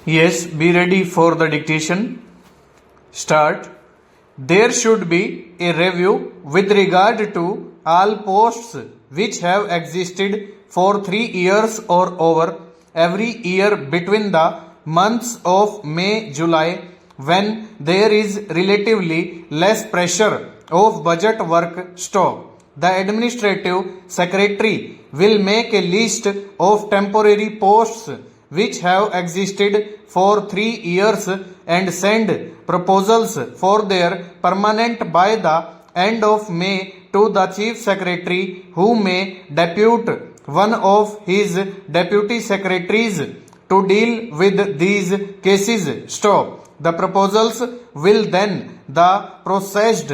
Yes, be ready for the dictation. Start. There should be a review with regard to all posts which have existed for 3 years or over every year between the months of May July, when there is relatively less pressure of budget work stock. The administrative secretary will make a list of temporary posts which have existed for 3 years and send proposals for their permanent by the end of May to the chief secretary, who may depute one of his deputy secretaries to deal with these cases. Stop. The proposals will then be processed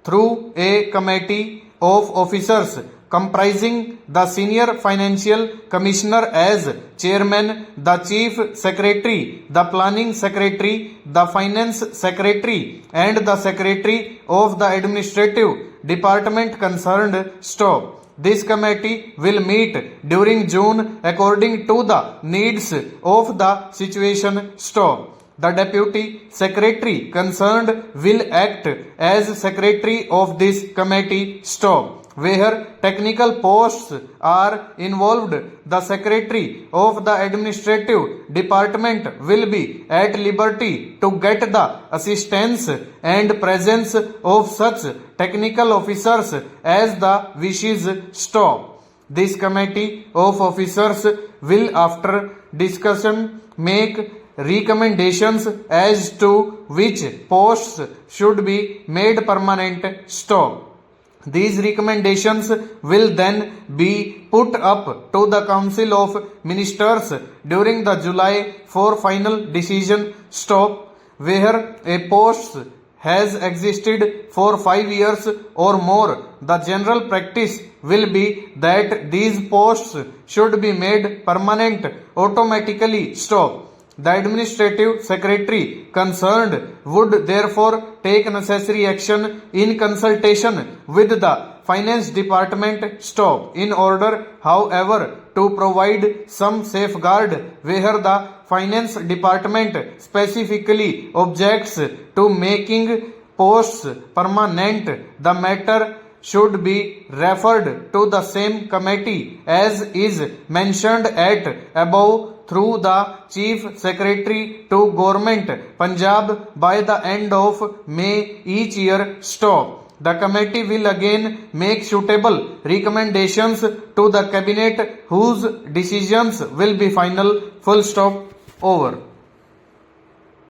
through a committee of officers comprising the senior financial commissioner as chairman, the chief secretary, the planning secretary, the finance secretary, and the secretary of the administrative department concerned. Stop. This committee will meet during June according to the needs of the situation. Stop. The deputy secretary concerned will act as secretary of this committee. Stop. Where technical posts are involved, the secretary of the administrative department will be at liberty to get the assistance and presence of such technical officers as the wishes. Stop. This committee of officers will, after discussion, make recommendations as to which posts should be made permanent. Stop. These recommendations will then be put up to the Council of Ministers during the July for final decision. Stop. Where a post has existed for 5 years or more, the general practice will be that these posts should be made permanent automatically. Stop. The administrative secretary concerned would therefore take necessary action in consultation with the finance department. Stop. In order, however, to provide some safeguard where the finance department specifically objects to making posts permanent, the matter should be referred to the same committee as is mentioned at above through the Chief Secretary to Government Punjab by the end of May each year. Stop. The committee will again make suitable recommendations to the cabinet whose decisions will be final. Full stop. Over.